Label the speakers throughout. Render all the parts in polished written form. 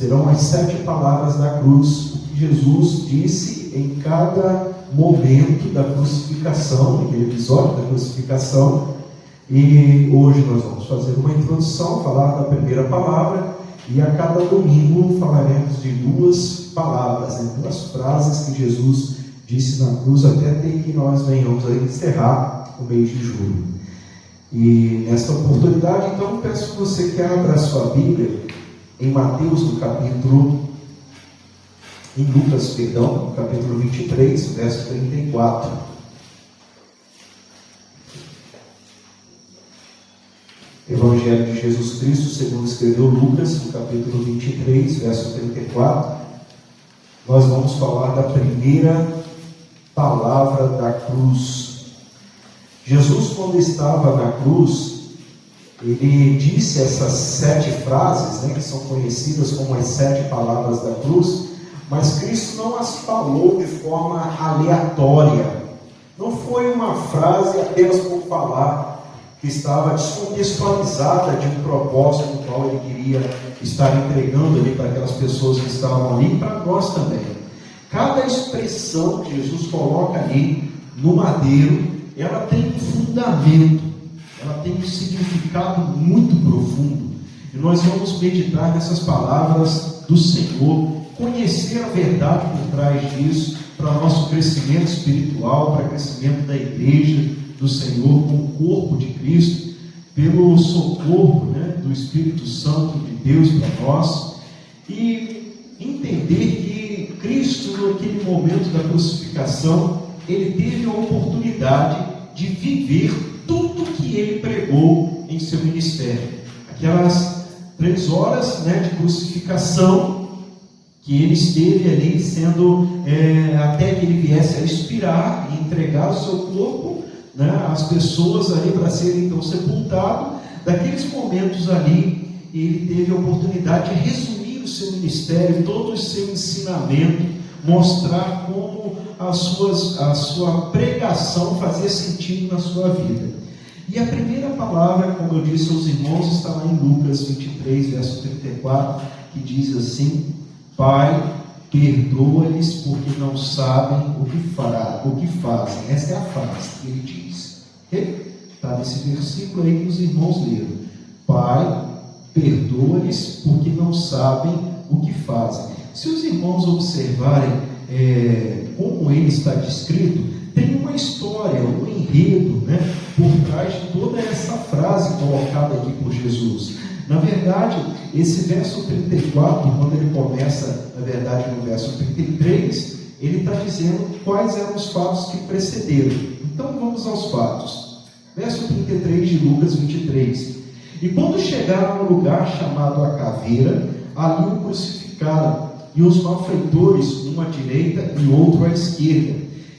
Speaker 1: Serão as 7 palavras da cruz, o que Jesus disse em cada momento da crucificação, naquele episódio da crucificação. E hoje nós vamos fazer uma introdução, falar da primeira palavra, e a cada domingo falaremos de 2 palavras, 2 frases que Jesus disse na cruz, até que nós venhamos a encerrar o mês de julho. E nesta oportunidade, então, peço que você que abra a sua Bíblia em Mateus, no capítulo 23, verso 34. Evangelho de Jesus Cristo, segundo escreveu Lucas, no capítulo 23, verso 34. Nós vamos falar da primeira palavra da cruz. Jesus, quando estava na cruz, ele disse essas 7 frases, que são conhecidas como as 7 palavras da cruz, mas Cristo não as falou de forma aleatória. Não foi uma frase apenas por falar, que estava descontextualizada de um propósito no qual ele queria estar entregando ali para aquelas pessoas que estavam ali, e para nós também. Cada expressão que Jesus coloca ali no madeiro, ela tem um fundamento, ela tem um significado muito profundo, e nós vamos meditar nessas palavras do Senhor, conhecer a verdade por trás disso, para o nosso crescimento espiritual, para o crescimento da igreja do Senhor, com o corpo de Cristo, pelo socorro do Espírito Santo de Deus para nós, e entender que Cristo, naquele momento da crucificação, ele teve a oportunidade de viver tudo que ele pregou em seu ministério. Aquelas 3 horas de crucificação que ele esteve ali sendo, até que ele viesse a expirar e entregar o seu corpo, as pessoas ali para serem então sepultados. Daqueles momentos ali, ele teve a oportunidade de resumir o seu ministério, todo o seu ensinamento, mostrar como a sua pregação fazia sentido na sua vida. E a primeira palavra, como eu disse aos irmãos, está lá em Lucas 23, verso 34, que diz assim: Pai, perdoa-lhes porque não sabem o que fazem. Essa é a frase que ele diz. Está nesse versículo aí que os irmãos leram. Pai, perdoa-lhes porque não sabem o que fazem. Se os irmãos observarem como ele está descrito, tem uma história, um enredo, por trás de toda essa frase colocada aqui por Jesus. Na verdade, esse verso 34, quando ele começa, na verdade, no verso 33, ele está dizendo quais eram os fatos que precederam. Então, vamos aos fatos. Verso 33 de Lucas 23. E quando chegaram ao lugar chamado a Caveira, ali o crucificaram, e os malfeitores, um à direita e outro à esquerda.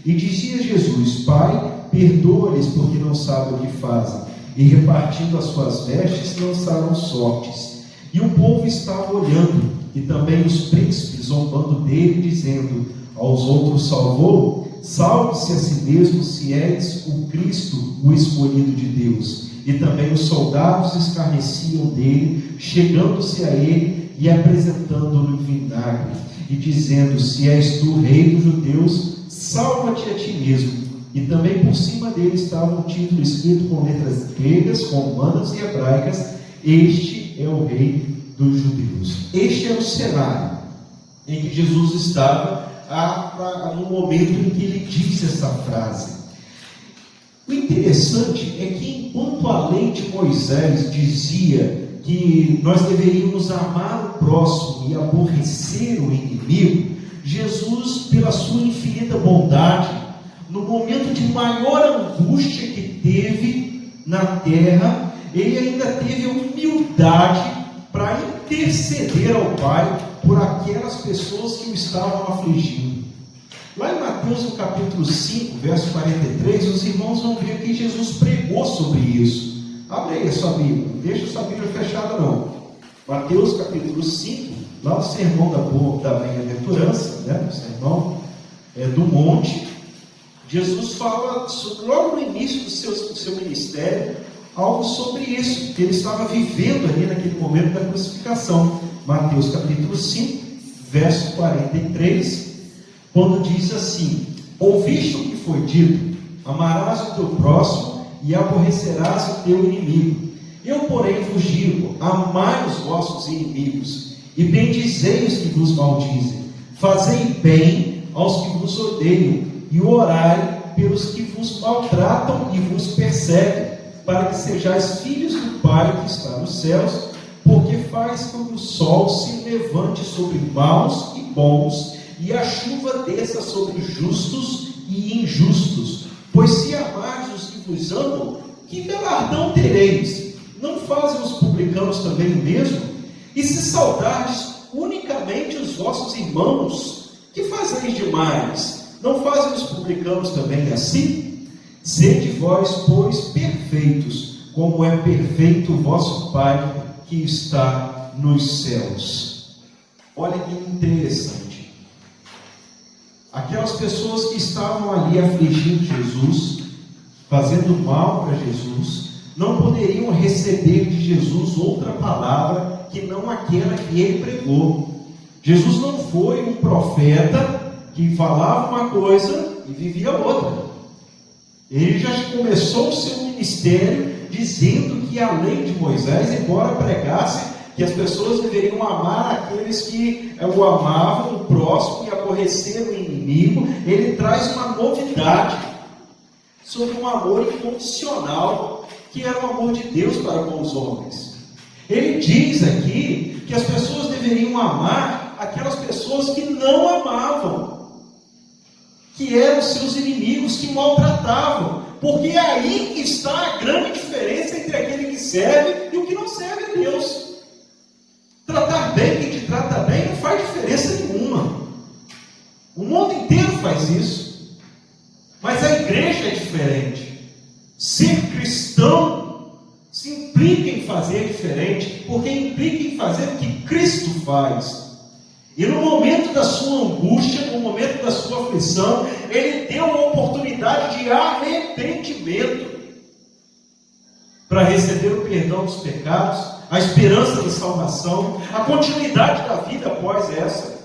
Speaker 1: E dizia Jesus: Pai, perdoa-lhes porque não sabem o que fazem. E repartindo as suas vestes, lançaram sortes. E o povo estava olhando, e também os príncipes zombando dele, dizendo: aos outros salvou, salve-se a si mesmo, se és o Cristo, o escolhido de Deus. E também os soldados escarneciam dele, chegando-se a ele e apresentando-lhe vinagre, e dizendo: se és tu rei dos judeus, salva-te a ti mesmo. E também por cima dele estava um título escrito com letras gregas, romanas e hebraicas: este é o rei dos judeus. Este é o cenário em que Jesus estava no momento em que ele disse essa frase. O interessante é que, enquanto a lei de Moisés dizia que nós deveríamos amar o próximo e aborrecer o inimigo, Jesus, pela sua infinita bondade, no momento de maior angústia que teve na terra, ele ainda teve a humildade para interceder ao Pai por aquelas pessoas que o estavam afligindo. Lá em Mateus, no capítulo 5, verso 43, os irmãos vão ver que Jesus pregou sobre isso. Abre aí a sua Bíblia, não deixa a sua Bíblia fechada não. Mateus capítulo 5, lá no sermão da bem-aventurança, o sermão do monte, Jesus fala, logo no início do seu ministério, algo sobre isso, que ele estava vivendo ali naquele momento da crucificação. Mateus capítulo 5, verso 43, quando diz assim: ouviste o que foi dito, amarás o teu próximo e aborrecerás o teu inimigo. Eu, porém, vos digo, amai os vossos inimigos e bendizei os que vos maldizem, fazei bem aos que vos odeiam e orai pelos que vos maltratam e vos perseguem, para que sejais filhos do Pai que está nos céus, porque faz com que o sol se levante sobre maus e bons, e a chuva desça sobre justos e injustos. Pois se amardes os que vos amam, que galardão tereis? Não fazem os publicanos também o mesmo? E se saudardes unicamente os vossos irmãos, que fazeis demais? Não fazem os publicanos também assim? Sede vós, pois, perfeitos, como é perfeito o vosso Pai que está nos céus. Olha que interessante. Aquelas pessoas que estavam ali afligindo Jesus, fazendo mal para Jesus, não poderiam receber de Jesus outra palavra que não aquela que ele pregou. Jesus não foi um profeta que falava uma coisa e vivia outra. Ele já começou o seu ministério dizendo que a lei de Moisés, embora pregasse que as pessoas deveriam amar aqueles que o amavam, o próximo, e aborrecer o inimigo, ele traz uma novidade sobre um amor incondicional, que era o amor de Deus para com os homens. Ele diz aqui que as pessoas deveriam amar aquelas pessoas que não amavam, que eram seus inimigos, que maltratavam, porque é aí que está a grande diferença entre aquele que serve e o que não serve a Deus. Tratar bem quem te trata bem não faz diferença nenhuma. O mundo inteiro faz isso, mas a igreja é diferente. Ser cristão se implica em fazer diferente, porque implica em fazer o que Cristo faz. E no momento da sua angústia, no momento da sua aflição, ele deu uma oportunidade de arrependimento para receber o perdão dos pecados, a esperança da salvação, a continuidade da vida após essa,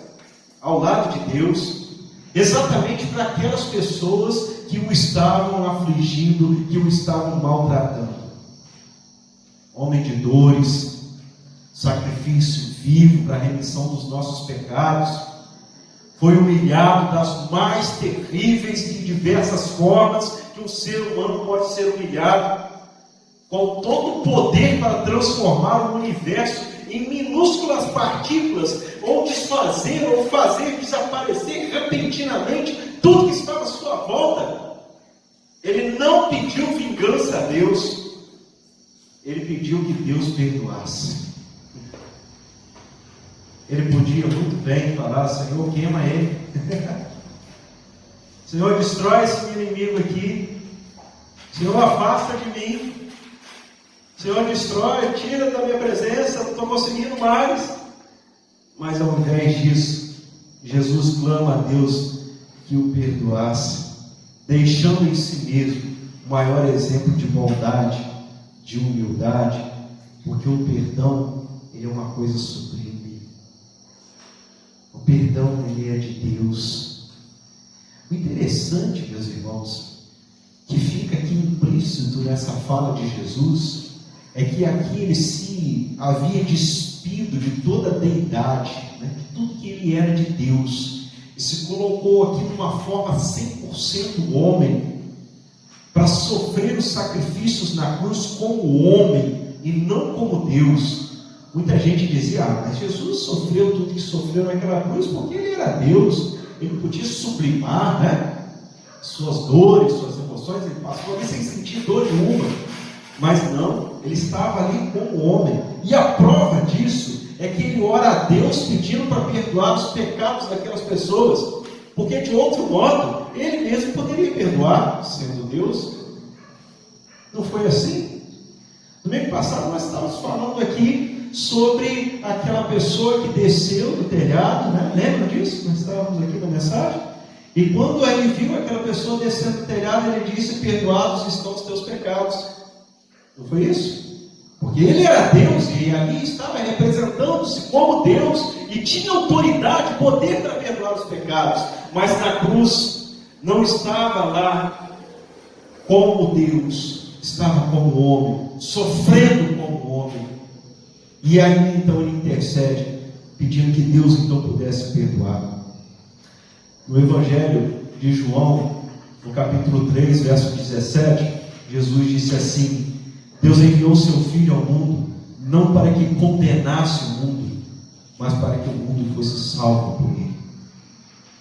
Speaker 1: ao lado de Deus, exatamente para aquelas pessoas que o estavam afligindo, que o estavam maltratando. Homem de dores, sacrifício vivo para a remissão dos nossos pecados, foi humilhado das mais terríveis e diversas formas que um ser humano pode ser humilhado, com todo o poder para transformar o universo em minúsculas partículas, ou desfazer, ou fazer desaparecer repentinamente tudo que estava à sua volta. Ele não pediu vingança a Deus, ele pediu que Deus perdoasse. Ele podia muito bem falar: Senhor, queima ele. Senhor, destrói esse inimigo aqui. Senhor, afasta de mim. Senhor, destrói, tira da minha presença, não estou conseguindo mais. Mas ao invés disso, Jesus clama a Deus que o perdoasse, deixando em si mesmo o maior exemplo de bondade, de humildade, porque o perdão, ele é uma coisa sublime. O perdão, ele é de Deus. O interessante, meus irmãos, que fica aqui implícito nessa fala de Jesus, é que aqui ele se havia despido de toda a deidade, né, de tudo que ele era de Deus, e se colocou aqui numa forma 100% homem, para sofrer os sacrifícios na cruz como homem, e não como Deus. Muita gente dizia: mas Jesus sofreu tudo que sofreu naquela cruz, porque ele era Deus, ele podia sublimar, né, suas dores, suas emoções, ele passou ali sem sentir dor nenhuma. Mas não, ele estava ali como homem. E a prova disso é que ele ora a Deus pedindo para perdoar os pecados daquelas pessoas, porque de outro modo ele mesmo poderia perdoar, sendo Deus. Não foi assim? No mês passado nós estávamos falando aqui sobre aquela pessoa que desceu do telhado, né? Lembra disso? Nós estávamos aqui na mensagem. E quando ele viu aquela pessoa descendo do telhado, ele disse: perdoados estão os teus pecados. Não foi isso? Porque Porque ele era Deus e ali estava representando-se como Deus e tinha autoridade, poder para perdoar os pecados. Mas na cruz não estava lá como Deus, estava como homem, sofrendo como homem. E aí então ele intercede, pedindo que Deus então pudesse perdoar. No Evangelho de João, no capítulo 3, verso 17, Jesus disse assim: Deus enviou seu Filho ao mundo, não para que condenasse o mundo, mas para que o mundo fosse salvo por ele.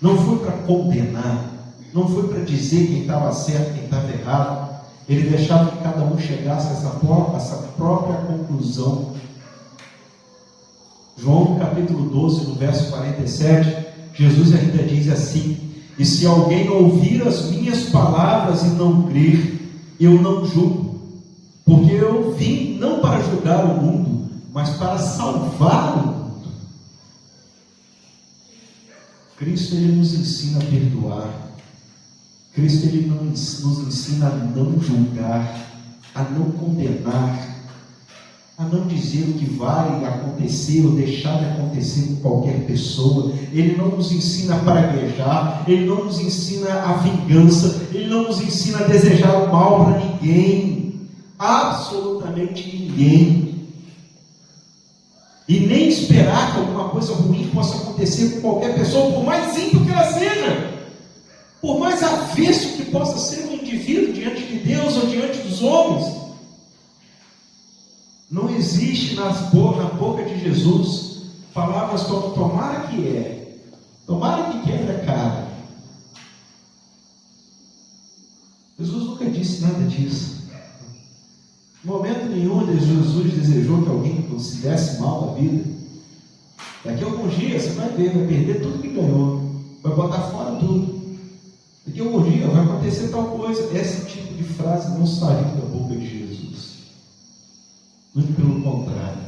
Speaker 1: Não foi para condenar, não foi para dizer quem estava certo, quem estava errado. Ele deixava que cada um chegasse a essa própria conclusão. João, no capítulo 12, no verso 47, Jesus ainda diz assim: e se alguém ouvir as minhas palavras e não crer, eu não julgo, porque eu vim não para julgar o mundo, mas para salvar o mundo. Cristo, ele nos ensina a perdoar. Cristo, ele nos ensina a não julgar, a não condenar, a não dizer o que vai acontecer ou deixar de acontecer com qualquer pessoa. Ele não nos ensina a praguejar, ele não nos ensina a vingança, ele não nos ensina a desejar o mal para ninguém, absolutamente ninguém, e nem esperar que alguma coisa ruim possa acontecer com qualquer pessoa, por mais ímpio que ela seja, por mais avesso que possa ser um indivíduo diante de Deus ou diante dos homens. Não existe na boca de Jesus palavras como tomara que quebre a cara. Jesus nunca disse nada disso. Em momento nenhum Jesus desejou que alguém se desse mal na vida. Daqui a alguns dias você vai ver, vai perder tudo que ganhou, vai botar fora tudo. Daqui a algum dia vai acontecer tal coisa. Esse tipo de frase não saiu da boca de Jesus. Muito pelo contrário.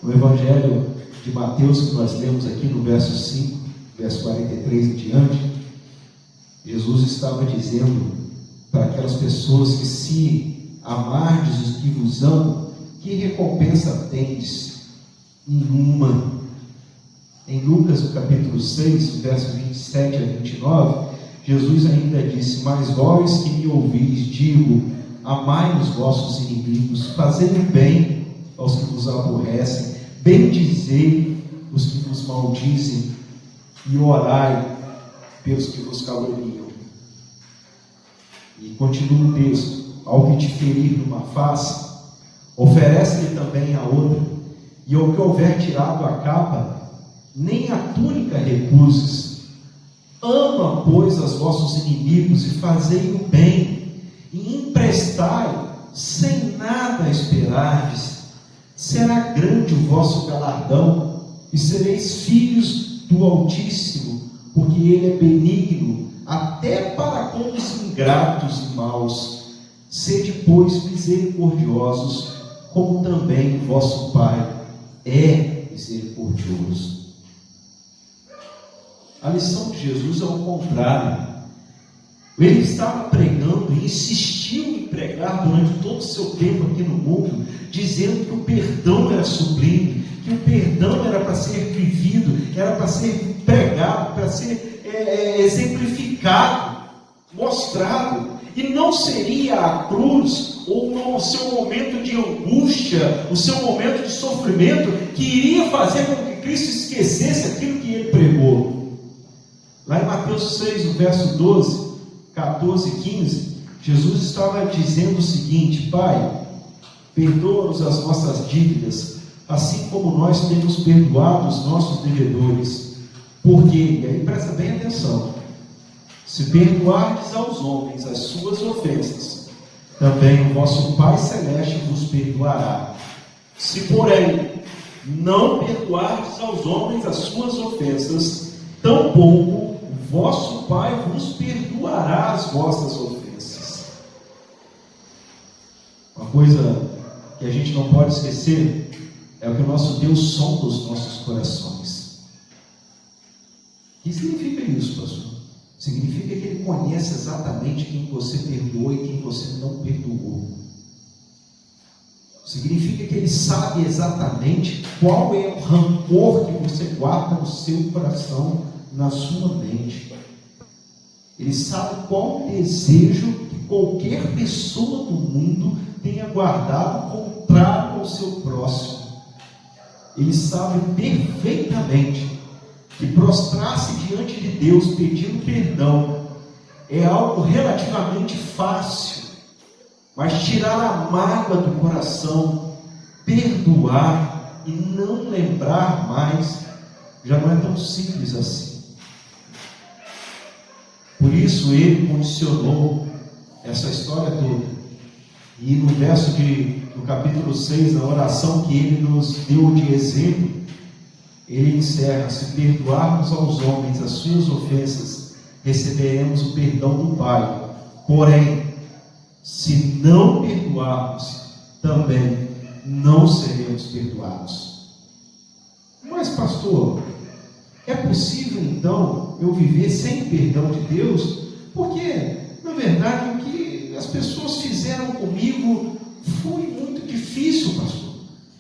Speaker 1: No Evangelho de Mateus, que nós lemos aqui no verso 5, verso 43 em diante, Jesus estava dizendo para aquelas pessoas que se amardes os que vos amam, que recompensa tendes? Nenhuma. Em Lucas, no capítulo 6, verso 27 a 29, Jesus ainda disse: mas vós que me ouvis, digo, amai os vossos inimigos, fazei o bem aos que vos aborrecem, bendizei os que vos maldizem, e orai pelos que vos caluniam. E continua o texto: ao que te ferir numa face, oferece-lhe também a outra, e ao que houver tirado a capa, nem a túnica recuses. Ama, pois, aos vossos inimigos, e fazei o bem, e emprestai, sem nada esperardes, será grande o vosso galardão, e sereis filhos do Altíssimo, porque ele é benigno até para com os ingratos e maus. Sede, pois, misericordiosos, como também vosso Pai é misericordioso. A lição de Jesus é o contrário. Ele estava pregando e insistiu em pregar durante todo o seu tempo aqui no mundo, dizendo que o perdão era sublime, que o perdão era para ser vivido, era para ser pregado, para ser exemplificado, mostrado. E não seria a cruz ou o seu momento de angústia, o seu momento de sofrimento, que iria fazer com que Cristo esquecesse aquilo que ele pregou. Lá em Mateus 6, no verso 12, 14 e 15, Jesus estava dizendo o seguinte: Pai, perdoa-nos as nossas dívidas, assim como nós temos perdoado os nossos devedores. Porque, e aí presta bem atenção, se perdoardes aos homens as suas ofensas, também o vosso Pai Celeste vos perdoará. Se, porém, não perdoardes aos homens as suas ofensas, tampouco o vosso Pai vos perdoará as vossas ofensas. Uma coisa que a gente não pode esquecer é o que o nosso Deus sonda os nossos corações. O que significa isso, pastor? Significa que Ele conhece exatamente quem você perdoou e quem você não perdoou. Significa que ele sabe exatamente qual é o rancor que você guarda no seu coração, na sua mente. Ele sabe qual o desejo que qualquer pessoa do mundo tenha guardado contrário ao seu próximo. Ele sabe perfeitamente que prostrar-se diante de Deus pedindo perdão é algo relativamente fácil, mas tirar a mágoa do coração, perdoar e não lembrar mais, já não é tão simples assim. Por isso ele condicionou essa história toda. E no verso do capítulo 6, na oração que ele nos deu de exemplo, ele encerra: se perdoarmos aos homens as suas ofensas, receberemos o perdão do Pai. Porém, se não perdoarmos, também não seremos perdoados. Mas, pastor, é possível então eu viver sem perdão de Deus? Porque, na verdade, o que as pessoas fizeram comigo foi muito difícil, pastor.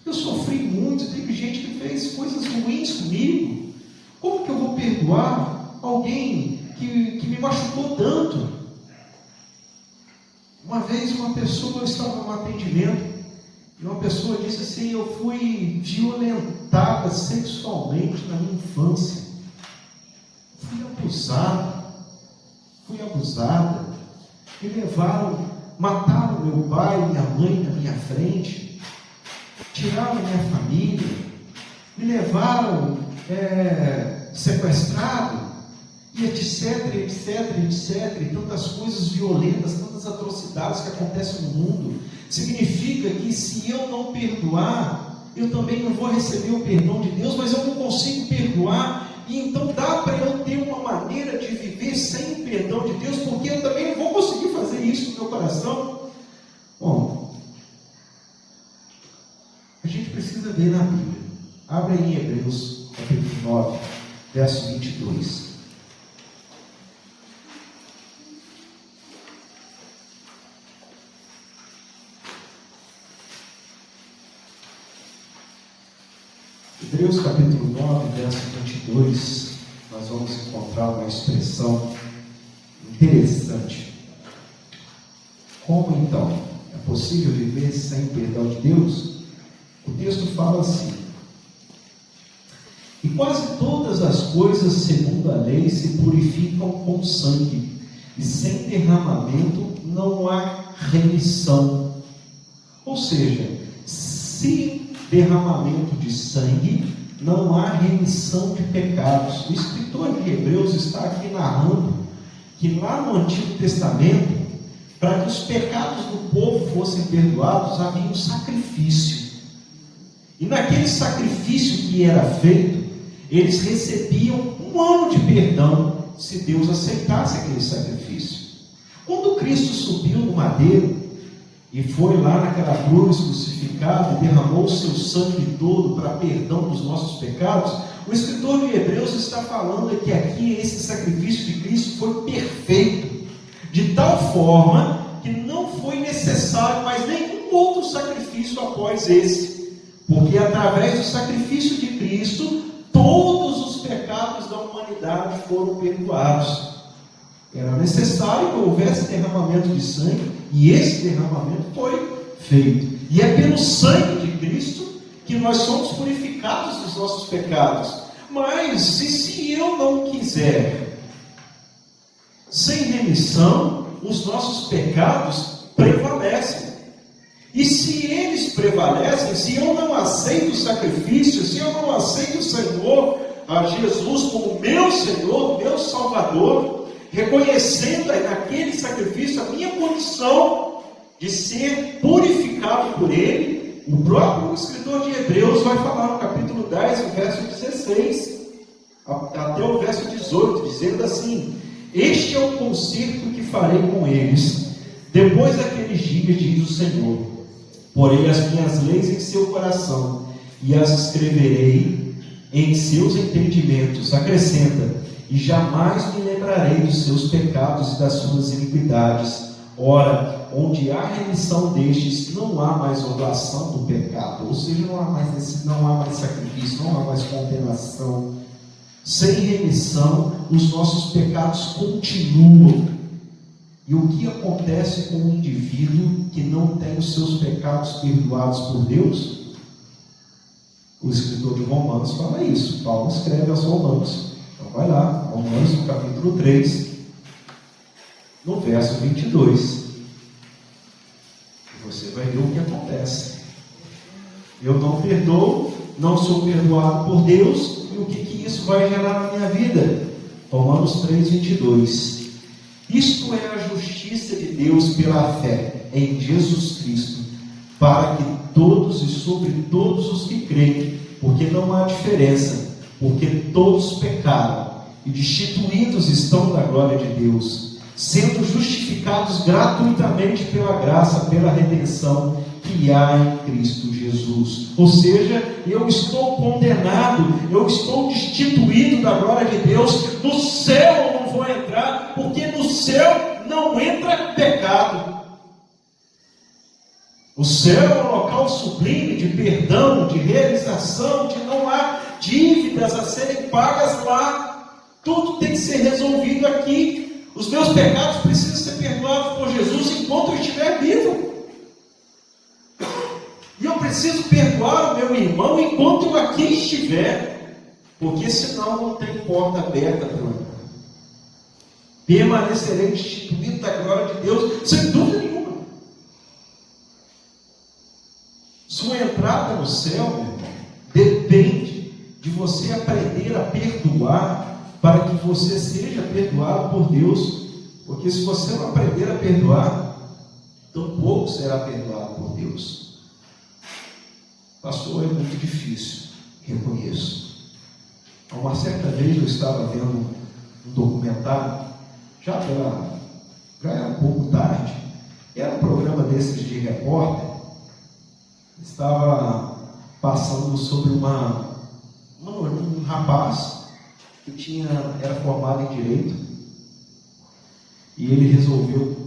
Speaker 1: Eu sofri muito, teve gente que fez coisas ruins comigo. Como que eu vou perdoar alguém que me machucou tanto? Uma vez uma pessoa, eu estava no atendimento, e uma pessoa disse assim: eu fui violentada sexualmente na minha infância, fui abusada, me levaram, mataram meu pai e minha mãe na minha frente, tiraram minha família, me levaram sequestrado, e etc, e tantas coisas violentas, tantas atrocidades que acontecem no mundo. Significa que se eu não perdoar, eu também não vou receber o perdão de Deus, mas eu não consigo perdoar, e então dá para eu ter uma maneira de viver sem o perdão de Deus, porque eu também não vou conseguir fazer isso no meu coração. Bom, a gente precisa ver na Bíblia. Abre aí em Hebreus, capítulo 9, verso 22. Hebreus capítulo 9, verso 22, nós vamos encontrar uma expressão interessante. Como então é possível viver sem perdão de Deus? O texto fala assim: e quase todas as coisas segundo a lei se purificam com sangue, e sem derramamento não há remissão. Ou seja, se derramamento de sangue, não há remissão de pecados. O escritor de Hebreus está aqui narrando que lá no Antigo Testamento, para que os pecados do povo fossem perdoados, havia um sacrifício. E naquele sacrifício que era feito, eles recebiam um ano de perdão, se Deus aceitasse aquele sacrifício. Quando Cristo subiu no madeiro, e foi lá naquela cruz crucificado e derramou o seu sangue todo para perdão dos nossos pecados, o escritor de Hebreus está falando que aqui esse sacrifício de Cristo foi perfeito, de tal forma que não foi necessário mais nenhum outro sacrifício após esse, porque através do sacrifício de Cristo, todos os pecados da humanidade foram perdoados. Era necessário que houvesse derramamento de sangue, e esse derramamento foi feito. E é pelo sangue de Cristo que nós somos purificados dos nossos pecados. Mas e se eu não quiser? Sem remissão, os nossos pecados prevalecem. E se eles prevalecem, se eu não aceito o sacrifício, se eu não aceito o Senhor, a Jesus como meu Senhor, meu Salvador, reconhecendo naquele sacrifício a minha condição de ser purificado por Ele, o próprio escritor de Hebreus vai falar no capítulo 10, no verso 16, até o verso 18, dizendo assim: este é o concerto que farei com eles, depois daqueles dias, diz o Senhor, porei as minhas leis em seu coração, e as escreverei em seus entendimentos. Acrescenta: e jamais me lembrarei dos seus pecados e das suas iniquidades. Ora, onde há remissão destes, não há mais oblação do pecado, ou seja, não há mais sacrifício, não há mais condenação. Sem remissão, os nossos pecados continuam. E o que acontece com um indivíduo que não tem os seus pecados perdoados por Deus? O escritor de Romanos fala isso. Paulo escreve aos Romanos. Então vai lá, Romanos no capítulo 3, no verso 22. E você vai ver o que acontece. Eu não perdoo, não sou perdoado por Deus, e o que isso vai gerar na minha vida? Romanos 3, 22. Isto é a justiça de Deus pela fé em Jesus Cristo, para que todos e sobre todos os que creem, porque não há diferença, porque todos pecaram e destituídos estão da glória de Deus, sendo justificados gratuitamente pela graça, pela redenção que há em Cristo Jesus. Ou seja, eu estou condenado, eu estou destituído da glória de Deus. No céu eu não vou entrar, porque no céu não entra pecado. O céu é um local sublime de perdão, de realização, de não há dívidas a serem pagas lá. Tudo tem que ser resolvido aqui. Os meus pecados precisam ser perdoados por Jesus enquanto eu estiver vivo. E eu preciso perdoar o meu irmão enquanto eu aqui estiver, porque senão não tem porta aberta para o irmão. Permanecerei destituído da glória de Deus, sem dúvida nenhuma. Sua entrada no céu, meu irmão, depende de você aprender a perdoar, para que você seja perdoado por Deus. Porque se você não aprender a perdoar, tampouco será perdoado por Deus. Pastor, é muito difícil, reconheço. Uma certa vez eu estava vendo um documentário, já era um pouco tarde, era um programa desses de repórter, estava passando sobre um rapaz que era formado em Direito, e ele resolveu,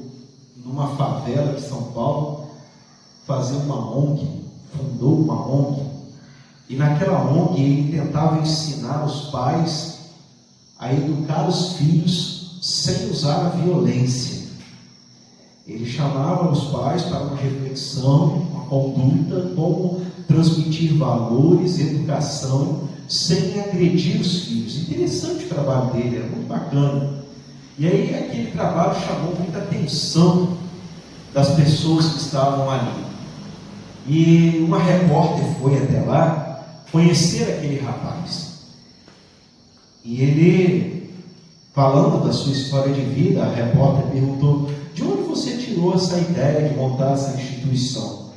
Speaker 1: numa favela de São Paulo, fazer uma ONG. Fundou uma ONG, e naquela ONG ele tentava ensinar os pais a educar os filhos sem usar a violência. Ele chamava os pais para uma reflexão, uma conduta, como transmitir valores, educação, sem agredir os filhos. Interessante o trabalho dele, era muito bacana. E aí aquele trabalho chamou muita atenção das pessoas que estavam ali. E uma repórter foi até lá conhecer aquele rapaz. E ele, falando da sua história de vida, a repórter perguntou: de onde você tirou essa ideia de montar essa instituição?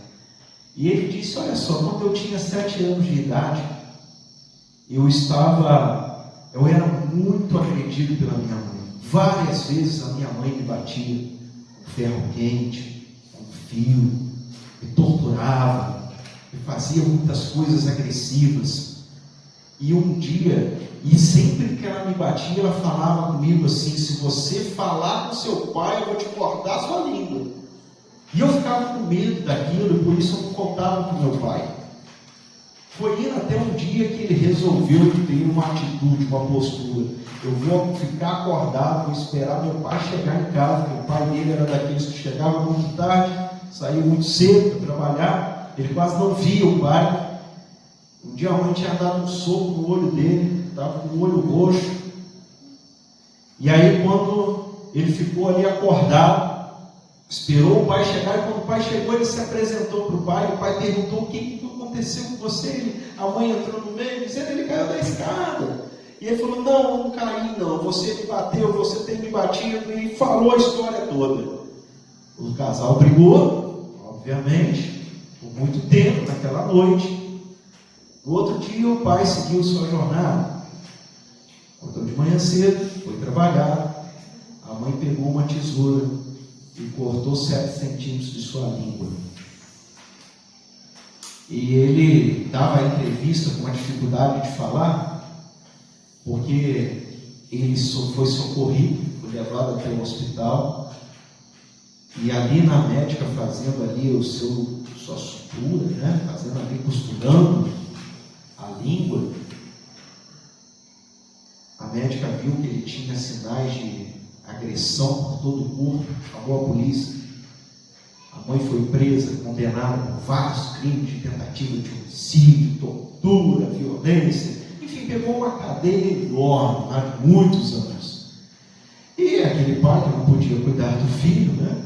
Speaker 1: E ele disse: olha só, quando eu tinha 7 anos de idade, eu era muito agredido pela minha mãe. Várias vezes a minha mãe me batia com ferro quente, com fio, me torturava, me fazia muitas coisas agressivas. E um dia, e sempre que ela me batia, ela falava comigo assim: se você falar com seu pai, eu vou te cortar a sua língua. E eu ficava com medo daquilo, e por isso eu não contava com meu pai. Foi indo até um dia que ele resolveu ter uma atitude, uma postura: eu vou ficar acordado, vou esperar meu pai chegar em casa. Meu pai dele era daqueles que chegava muito tarde, saía muito cedo para trabalhar, ele quase não via o pai. Um dia a mãe tinha dado um soco no olho dele, estava com o olho roxo. E aí quando ele ficou ali acordado, esperou o pai chegar, e quando o pai chegou, ele se apresentou para o pai perguntou: o que aconteceu com você? A mãe entrou no meio, dizendo: ele caiu da escada. E ele falou: não, eu não caí não, você me bateu, você tem me batido, e falou a história toda. O casal brigou, obviamente, por muito tempo naquela noite. No outro dia o pai seguiu sua jornada, acordou de manhã cedo, foi trabalhar. A mãe pegou uma tesoura e cortou 7 centímetros de sua língua. E ele dava a entrevista com uma dificuldade de falar, porque ele foi socorrido, foi levado até o hospital. E ali na médica, fazendo ali sua sutura, né? Fazendo ali, costurando a língua, a médica viu que ele tinha sinais de agressão por todo o corpo, chamou a polícia. A mãe foi presa, condenada por vários crimes de tentativa de homicídio, tortura, violência, enfim, pegou uma cadeia enorme, lá de muitos anos. E aquele pai que não podia cuidar do filho, né?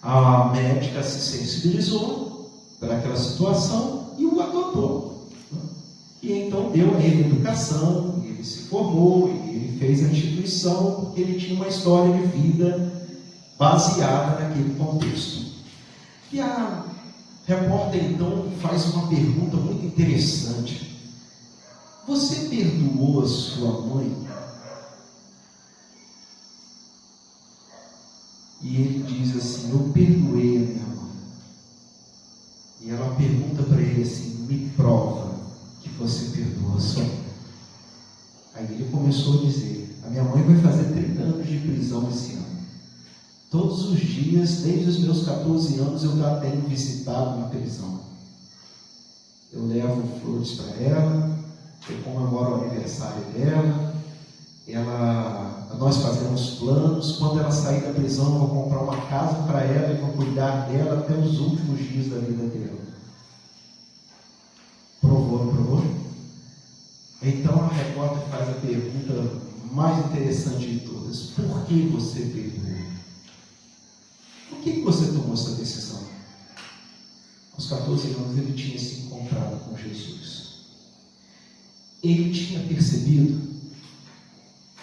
Speaker 1: A médica se sensibilizou para aquela situação e o adotou. E então deu a ele educação, ele se formou, ele fez a instituição, porque ele tinha uma história de vida baseada naquele contexto. E a repórter então faz uma pergunta muito interessante: você perdoou a sua mãe? E ele diz assim: eu perdoei a minha mãe. E ela pergunta para ele assim: me prova que você perdoa a sua mãe. Aí ele começou a dizer: a minha mãe vai fazer 30 anos de prisão esse ano. Todos os dias, desde os meus 14 anos, eu já tenho visitado na prisão. Eu levo flores para ela, eu comemoro o aniversário dela, nós fazemos planos. Quando ela sair da prisão, eu vou comprar uma casa para ela e vou cuidar dela até os últimos dias da vida dela. Provou, não provou? Então a repórter faz a pergunta mais interessante de todas: por que você perdoou? Por que você tomou essa decisão? Aos 14 anos ele tinha se encontrado com Jesus. Ele tinha percebido,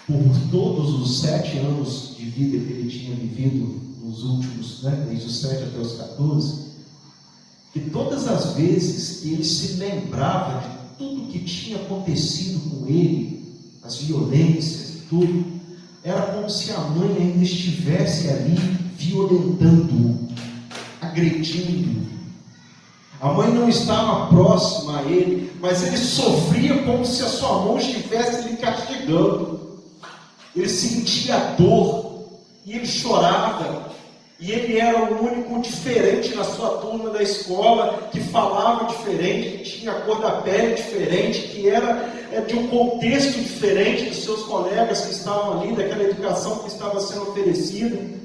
Speaker 1: por todos os 7 anos de vida que ele tinha vivido, nos últimos, desde os 7 até os 14, que todas as vezes que ele se lembrava de tudo que tinha acontecido com ele, as violências e tudo, era como se a mãe ainda estivesse ali violentando-o, agredindo. A mãe não estava próxima a ele, mas ele sofria como se a sua mão estivesse lhe castigando. Ele sentia a dor e ele chorava. E ele era o único diferente na sua turma da escola, que falava diferente, que tinha a cor da pele diferente, que era de um contexto diferente dos seus colegas que estavam ali, daquela educação que estava sendo oferecida.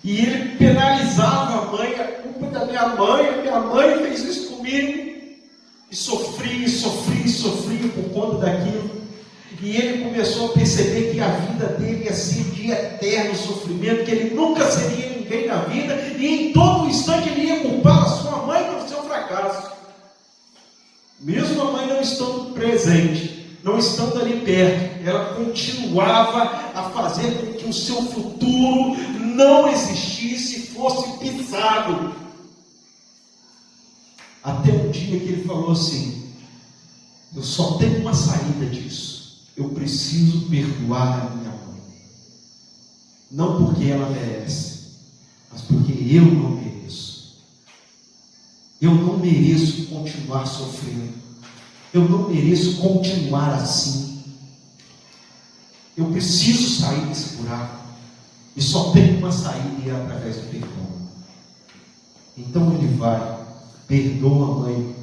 Speaker 1: E ele penalizava a mãe: a culpa da minha mãe fez isso comigo. E sofria por conta daquilo. E ele começou a perceber que a vida dele ia ser de eterno sofrimento, que ele nunca seria ninguém na vida, e em todo instante ele ia culpar a sua mãe pelo seu fracasso. Mesmo a mãe não estando presente, não estando ali perto, ela continuava a fazer com que o seu futuro não existisse, fosse pisado. Até um dia que ele falou assim: eu só tenho uma saída disso. Eu preciso perdoar a minha mãe. Não porque ela merece, mas porque eu não mereço. Eu não mereço continuar sofrendo. Eu não mereço continuar assim. Eu preciso sair desse buraco. E só tem uma saída, e é através do perdão. Então ele vai, perdoa a mãe.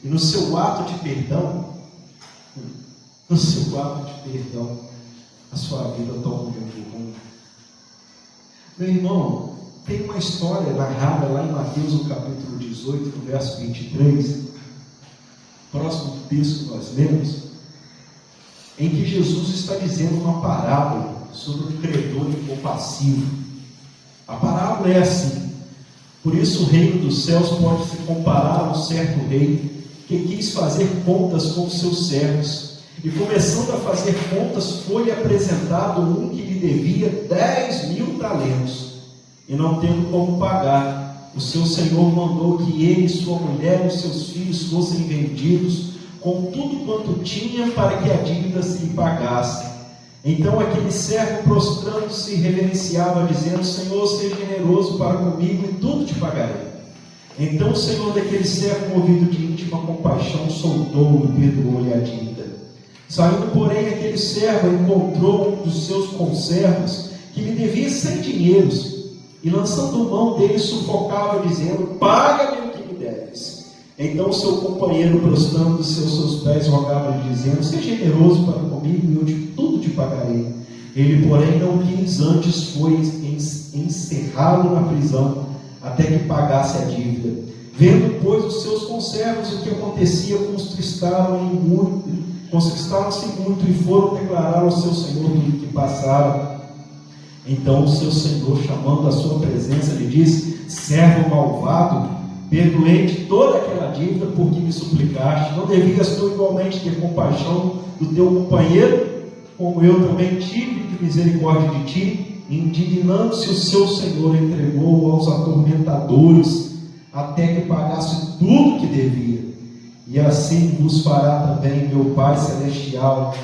Speaker 1: E no seu ato de perdão, a sua vida toma um novo rumo. Meu irmão, tem uma história narrada lá em Mateus, no capítulo 18, no verso 23, próximo do texto que nós lemos, em que Jesus está dizendo uma parábola sobre um credor incompassivo. A parábola é assim: por isso o reino dos céus pode se comparar a um certo rei que quis fazer contas com os seus servos. E começando a fazer contas, foi apresentado um que lhe devia 10.000 talentos. E não tendo como pagar, o seu senhor mandou que ele, sua mulher e os seus filhos fossem vendidos, com tudo quanto tinha, para que a dívida se lhe pagasse. Então aquele servo, prostrando-se, reverenciava, dizendo: Senhor, seja generoso para comigo, e tudo te pagarei. Então o senhor daquele servo, movido de íntima compaixão, soltou-o e perdoou-lhe a dívida. Saindo, porém, aquele servo encontrou um dos seus conservos que lhe devia 100 dinheiros, e lançando mão dele, sufocava, dizendo: paga-me o que me deves. Então seu companheiro, prostrando-se aos seus pés, rogava-lhe, dizendo: seja generoso para comigo, e eu tudo te pagarei. Ele, porém, não quis, antes foi encerrado na prisão, até que pagasse a dívida. Vendo, pois, os seus conservos o que acontecia, contristaram-se muito, e foram declarar ao seu senhor tudo o que passara. Então o seu senhor, chamando a sua presença, lhe disse: servo malvado, perdoei-te toda aquela dívida porque me suplicaste. Não devias tu igualmente ter compaixão do teu companheiro, como eu também tive de misericórdia de ti? Indignando-se, o seu senhor entregou aos atormentadores, até que pagasse tudo que devia. E assim vos fará também meu Pai Celestial,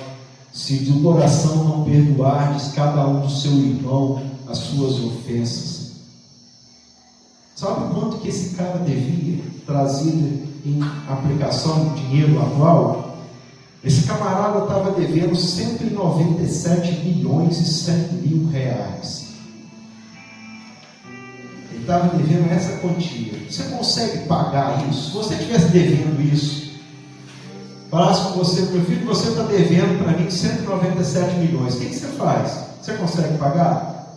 Speaker 1: se de coração não perdoardes cada um do seu irmão as suas ofensas. Sabe quanto que esse cara devia, trazido em aplicação de dinheiro atual? Esse camarada estava devendo 197 milhões e 100 mil reais. Ele estava devendo essa quantia. Você consegue pagar isso? Se você estivesse devendo isso, falasse com você: meu filho, você está devendo para mim 197 milhões. O que você faz? Você consegue pagar?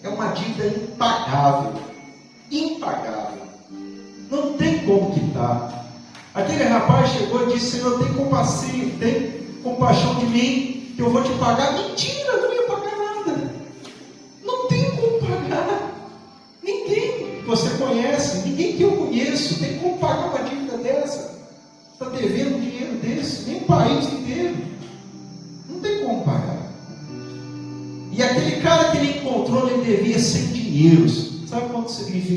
Speaker 1: É uma dívida impagável. Impagável. Não tem como quitar. Aquele rapaz chegou e disse: Senhor, tem compaixão de mim, que eu vou te pagar. Mentira, eu não ia pagar nada. Não tem como pagar. Ninguém que você conhece, ninguém que eu conheço, tem como pagar uma dívida dessa. Está devendo dinheiro desse, nem o país inteiro. Não tem como pagar. E aquele cara que ele encontrou, ele devia 100 dinheiros. Sabe quanto significa